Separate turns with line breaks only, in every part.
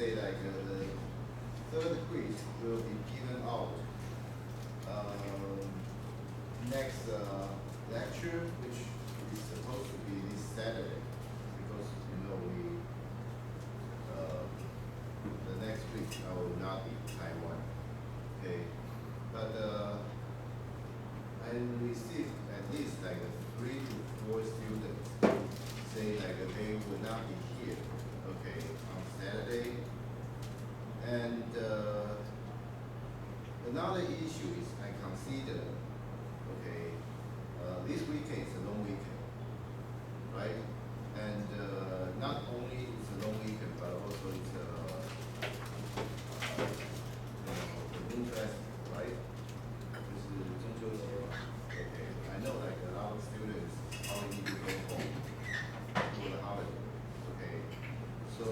say like the third quiz will be given out next lecture, which is supposed to be this Saturday, because we the next week I will not be in Taiwan. Okay, but I received at least like 3 to 4 students say like they will not be here. Okay, on Saturday. And another issue is I consider, okay, this weekend is a long weekend, right? And not only it's a long weekend, but also it's the Moon Festival, right? This is 中秋节. Okay, I know like a lot of students only need to go home for the holiday. Okay, so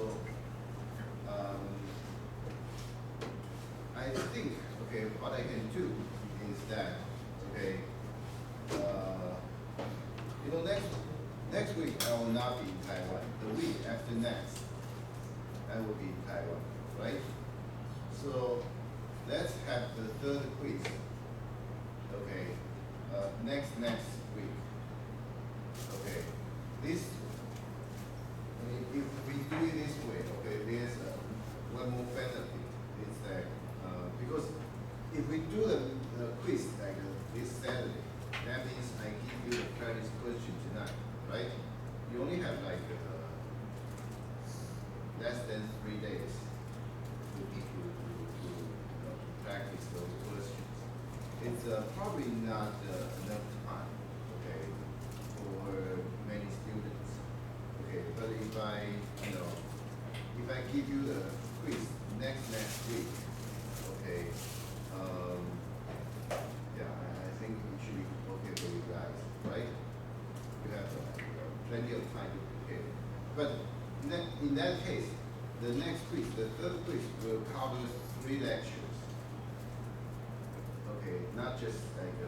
I think, okay, what I can do is that, okay, next week I will not be in Taiwan. The week after next, I will be in Taiwan, right? So let's have the third quiz, okay, next week. Okay, this, if we do it this way, okay, there's one more benefit. Is that because if we do the quiz like this Saturday, that means I give you the practice question tonight, right? You only have like less than 3 days to practice those questions. It's probably not enough time, okay, for many students. Okay, but if I give you the quiz next week, okay, yeah, I think it should be okay for you guys, right? You have plenty of time to prepare. But in that case, the next quiz, the third quiz, will cover 3 lectures. Okay, not just like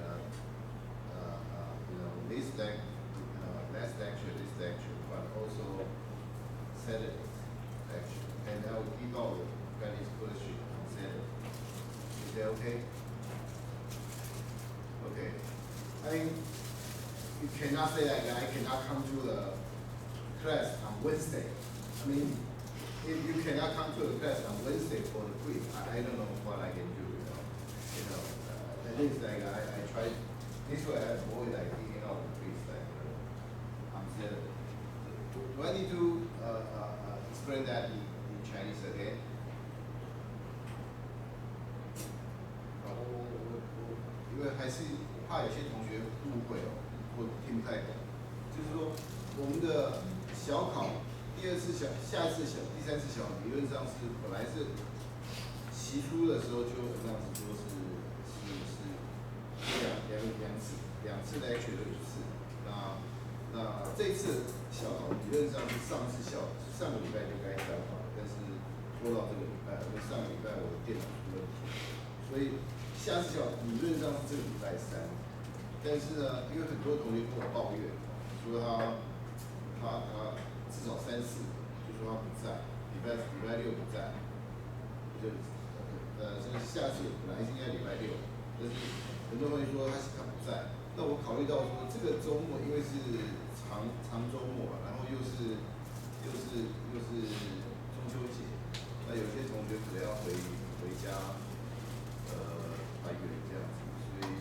last lecture, this lecture, but also Saturday's lecture, and I will give out the practice question on Saturday. Is that okay? Okay. I mean, you cannot say like I cannot come to the class on Wednesday. I mean, if you cannot come to the class on Wednesday for the quiz, I don't know what I can do. At least like I try. This way I avoid like giving out the quiz like on Saturday. Do I need to explain that in Chinese again? 因为还是怕有些同学误会或听不太懂，就是说我们的小考第2次小、下一次小、第3次小，理论上是本来是期初的时候就这样子说是两次lecture就1次，那这一次小考理论上是上个礼拜就该小考，但是拖到这个礼拜，因为上个礼拜我的电脑出问题，所以下次小考理论上是这个礼拜3，但是呢，因为很多同学跟我抱怨，说他至少3次，就说他不在，礼拜6不在，这个下次本来是应该礼拜6，但是很多同学说他不在，那我考虑到说这个周末因为是长周末，然后又是中秋节，那有些同学可能要回家团圆这样子，所以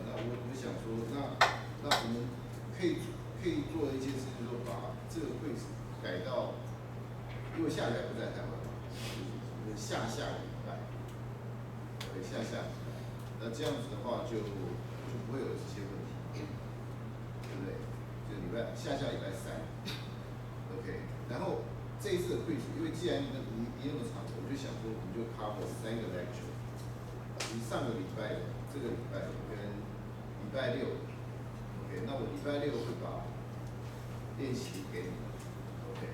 那我想说，那我们可以做的一件事，就是说把这个会改到，因为下礼拜不在台湾嘛，就是下个礼拜，对，下礼拜，那这样子的话就不会有这些问题，对不对？就下礼拜3 ，OK， 然后这一次的quiz，因为既然你那么长，我就想说我们就 cover 3个 lecture， 上个礼拜的、这个礼拜的跟礼拜6 ，OK， 那我礼拜6会把练习给你们 ，OK，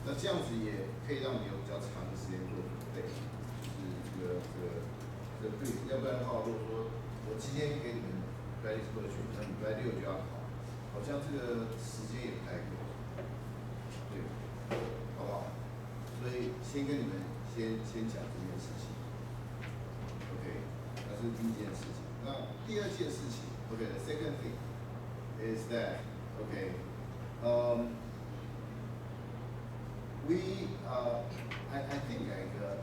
那这样子也可以让你有比较长的时间做准备，就是这个quiz，要不然的话，如果说我今天给你们 practice question， 那礼拜6就要考，好像这个时间也不太够，对，好不好？所以先跟你们先讲这件事情 ，OK， 那是第一件事情。那第二件事情 ，OK，the second thing is that we I think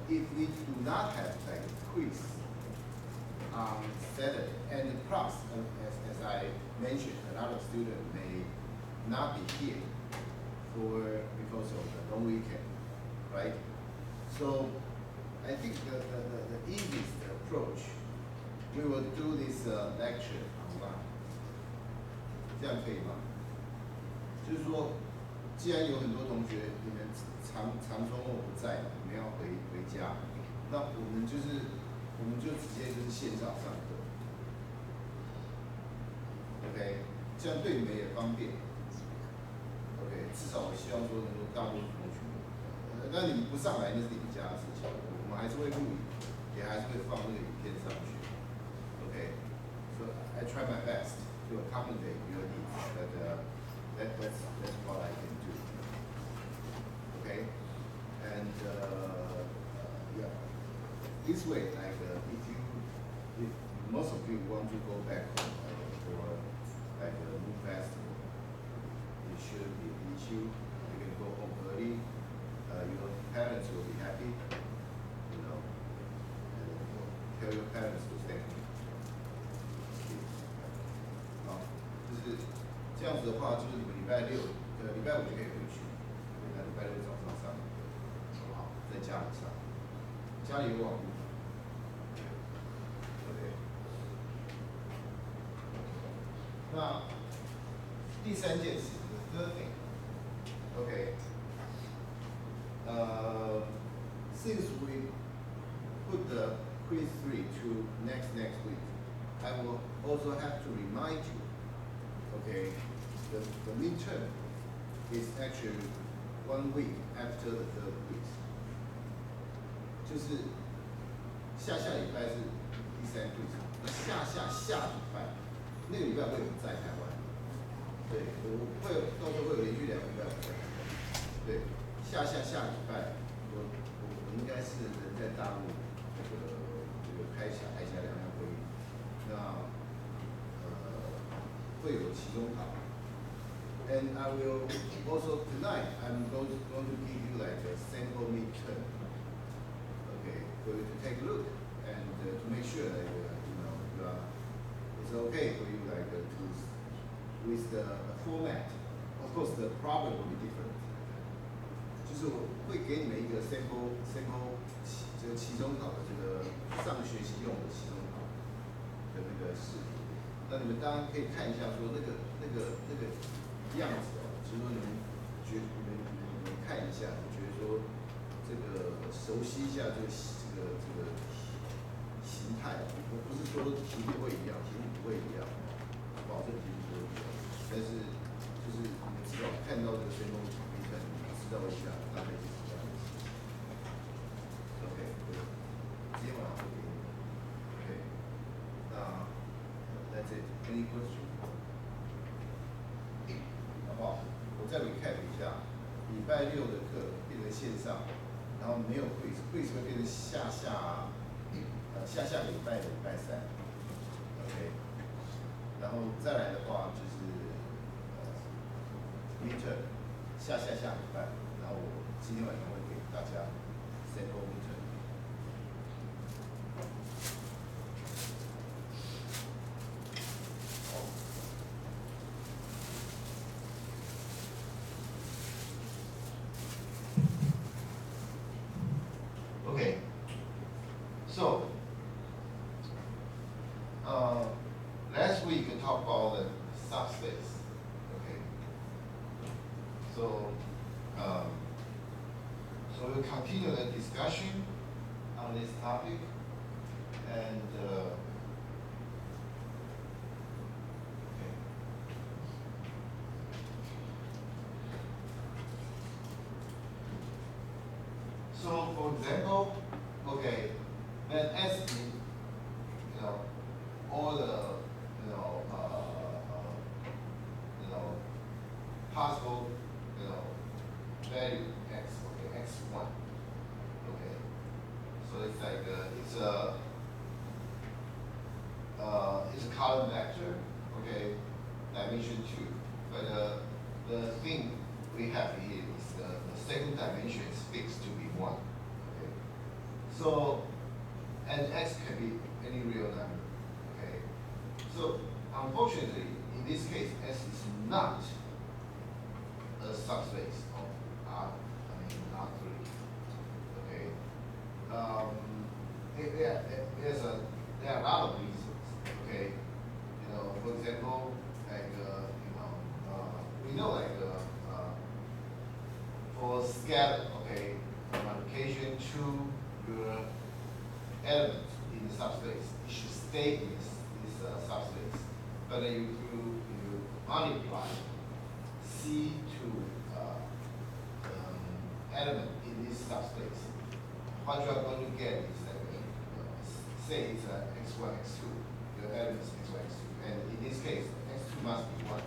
if we do not have like a quiz on Saturday, and plus as I mentioned, a lot of students may not be here because of the long weekend, right? So I think the easiest approach, we will do this lecture online. 这样可以吗？就是说，既然有很多同学你们长周末不在，你们要回家，那我们就直接就是线上上课 ，OK， 这样对你们也方便 ，OK， 至少我希望说能够大多数同学，那你们不上来那是你们家的事情，我们还是会录影，也还是会放那个影片上去 ，OK，so I try my best to accommodate your needs, but that's what I can do. Okay, and yeah, this way, like if most of you want to go back home for like a new festival, it shouldn't be an issue. You can go home early. Your parents will be happy, you know. And tell your parents to stay home. 好，就是这样子的话，就是你们礼拜5就可以回去，那礼拜6早上上，好，在家里上，家里有网络，对不对？那第三件事 ，the third thing，OK，since we put the quiz 3 to next week, I will also have to remind you, okay, the midterm is actually 1 week after the third quiz. 就是下礼拜是第3 quiz， 那下礼拜，那个礼拜我也不在台湾，对，到时候会有连续2个礼拜不在台湾，对，下礼拜我应该是人在大陆这个开下2场会议，那会有期中考。And I will also tonight. I'm going to give you like a sample midterm, okay, for you to take a look and to make sure that it's okay for you like to with the format. Of course, the problem will be different. 就是我会给你们一个 sample 这个期中考的这个上学期用的期中考的那个视频，那你们当然可以看一下说那个样子哦，就是说你们看一下，你觉得说这个熟悉一下这个形态，我不是说题目会一样，题目不会一样，保证题目不会一样，但是就是你们至少看到这个先锋题目，你知道一下大概是什么样的事情。OK， 今天晚上会给你。OK， 那 that's it. Any question？好不好？我再 recap 一下，礼拜6的课变成线上，然后没有 quiz 会变成下礼拜的礼拜3 ，OK， 然后再来的话就是midterm 下礼拜，然后我今天晚上会给大家 sample midterm。Okay, so last week we talked about the subspace. Okay, so we'll continue the discussion on this topic, and okay. So for example, okay, let S be, all the, possible, value x, okay, x1. but the thing we have here is the second dimension is fixed to be 1. Okay. So, and x can be any real number. Okay. So, unfortunately, in this case, S is not a subspace of R3. Okay. There are a lot of reasons. Okay. You know, for example, like we know like for scatter, okay, multiplication to your element in the subspace, it should stay in this subspace. But you multiply C to element in this subspace. What you are going to get is that say it's x1, x2. Your element is x1, x2, and in this case, x2 must be 1.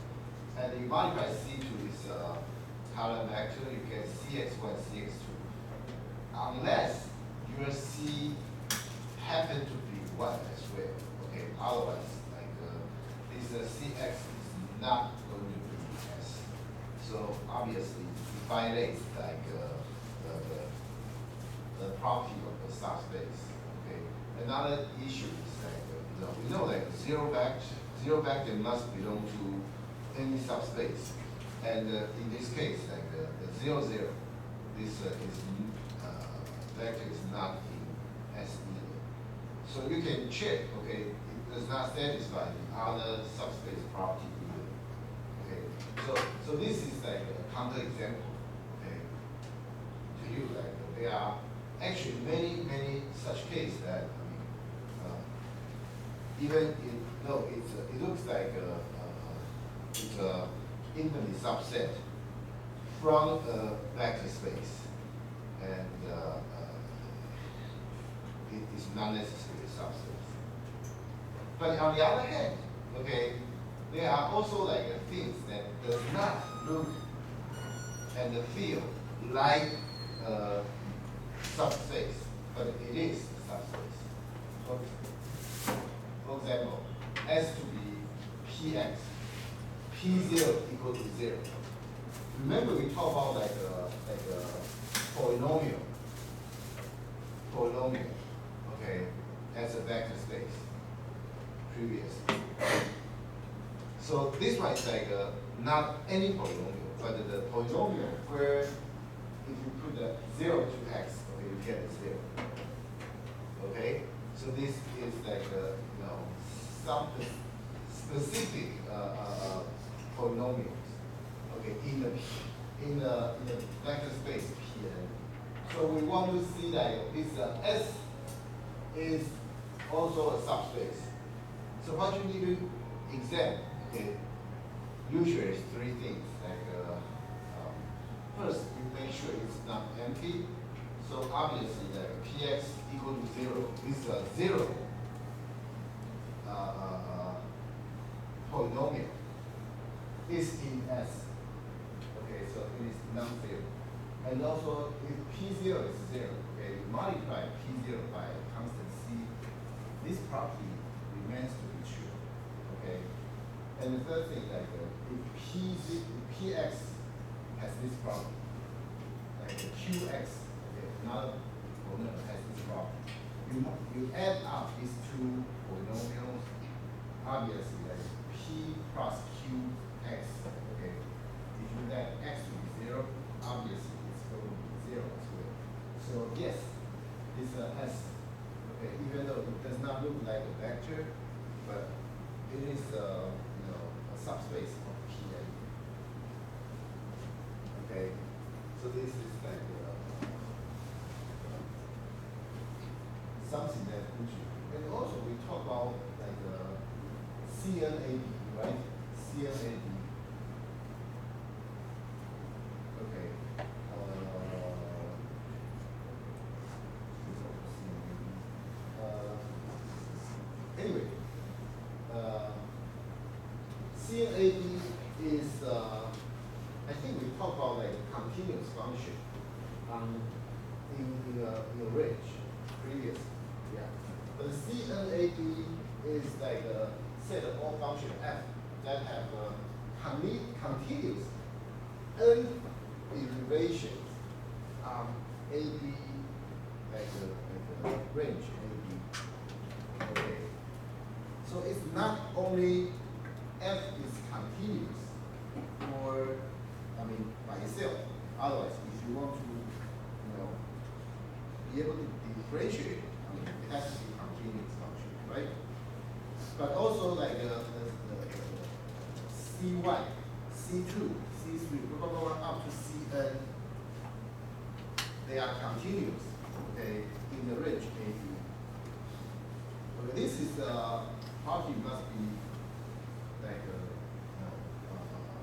And you multiply C to this column vector, you get cx1, cx2. Unless your C happen to be 1 as well. Okay, otherwise, like this cx is not going to be s. So obviously, it violates like the property of the subspace. Okay. Another issue is like we know like zero vector must belong to any subspace, and in this case, like the 0, 0, this vector is not in S either. So you can check, okay, it does not satisfy the other subspace property either. Okay, so this is like a counterexample, okay, to you. Like there are actually many such cases that even it looks like it's a infinite subset from a vector space, and it is not necessarily a subspace. But on the other hand, okay, there are also like things that does not look and feel like a subspace, but it is a subspace. For example, S to be Px, P0 equal to 0. Remember we talked about like a polynomial, okay, as a vector space previously. So this one is like not any polynomial, but the polynomial where if you put the 0 to x, okay, you get a 0. Okay, so this is like some specific polynomials. Okay, in the vector space Pn. So we want to see that this S is also a subspace. So what you need to examine, okay, usually is 3 things. Like first, you make sure it's not empty. So obviously, like Px equal to 0 is a 0 polynomial is in S. Okay, so it is non-zero. And also, if P0 is 0, okay, you multiply P0 by a constant C, this property remains to be true. Okay, and the third thing, like if Px has this property, like the Qx, okay, another polynomial has this property. You add up these 2 polynomials, obviously like P plus Qx, okay. If you let x to be 0, obviously it's going to be 0 as well. So yes, it's a S, okay, even though it does not look like a vector, but it is a subspace of Pn. Okay, so this is like something that and also we talk about like CNAD, right? CNAD. Okay. Anyway, CNAD is I think we talked about like continuous function in a range previously. Yeah. But the CNAD is like a set of all function f that have continuous n derivations AB like a range AB. Okay. So it's not only f is continuous or by itself. Otherwise, if you want to be able to differentiate, it has to be continuous function, right? But also like C1, C2, C3, blah, blah, blah, up to Cn, they are continuous, okay, in the range AB. Okay, this is property must be like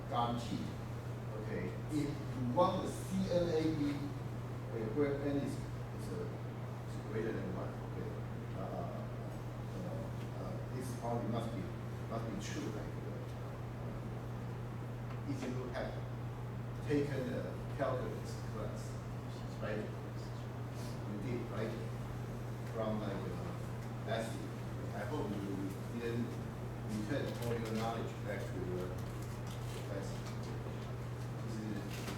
guaranteed. Okay, if you want the CNAB, where n is greater than 1, okay, this property must be true. Like if you have taken the calculus class, right? You did, right? From like last year. I hope you didn't return all your knowledge back to your class.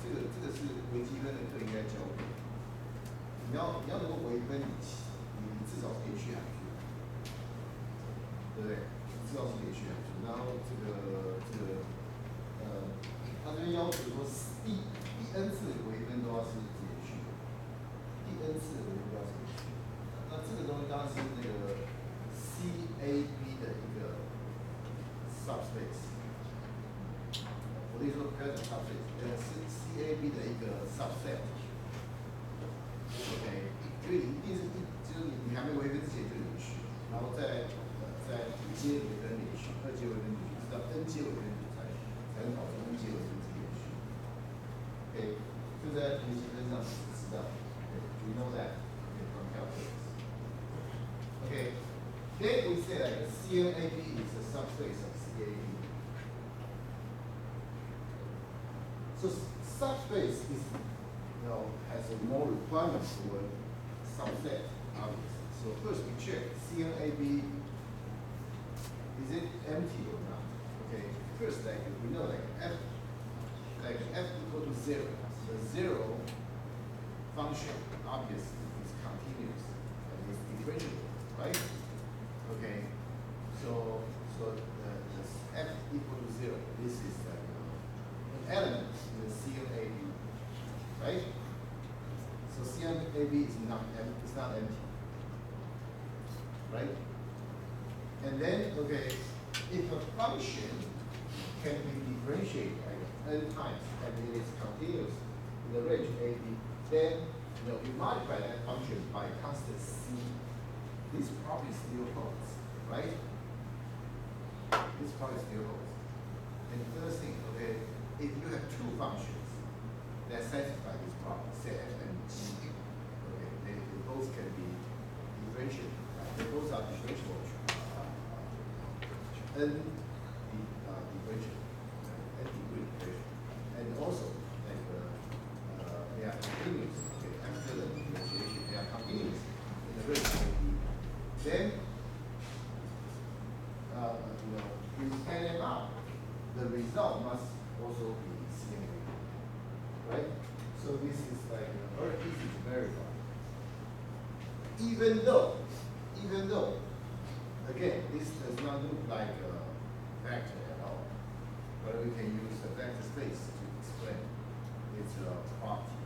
这个是微积分的课应该教的。你要能够微分，你至少可以去函数，对不对？至少是可以去函数。然后他这边要求说第 n 次微分都要是直接去，第 n 次微分都要是直接去。那这个东西当然是那个 CAB 的一个 subspace。我跟你说 present subspace，是 CAB 的一个 subset。OK， 因为你一定是就是你还没微分之前就连续，然后再五阶微分连续，二阶微分连续，直到 n 阶微分才能导致 n 阶微分之连续。OK， 这在微积分上知道。We know that from calculus. Okay, then we say that CNAB is a subspace of CAB. So subspace is, has a more requirements for subset, obviously. So first we check CNAB, is it empty or not? Okay, first like we know like f equal to 0. The 0 function obviously is continuous and is differentiable, right? Okay, so the f equal to 0. This is like an element in the CNAB, right? So CNAB is not empty, right? And then okay, if a function can be differentiated like n times and it is continuous in the range AB, then you multiply that function by constant c. This probably still holds, right? This probably still holds. And the third thing, okay, if you have two functions that satisfy this problem, say f and g, okay, they both can be differentiable. They both are differentiable. N differentiable, n degree differentiable, and also like they are continuous. Okay, after the differentiation, they are continuous in the range of AB. Then we scan them out. The result must also be CNAB, right? So this is like very easy to verify. Even though, again, this does not look like a vector at all, but we can use a vector space to explain its property.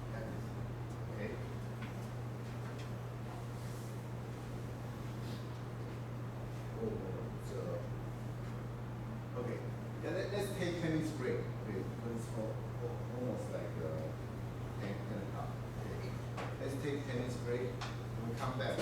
Okay. Okay. Yeah, let's take 10 minutes break. Okay, it's almost like 10 o'clock. Okay. Let's take 10 minutes break. We'll come back.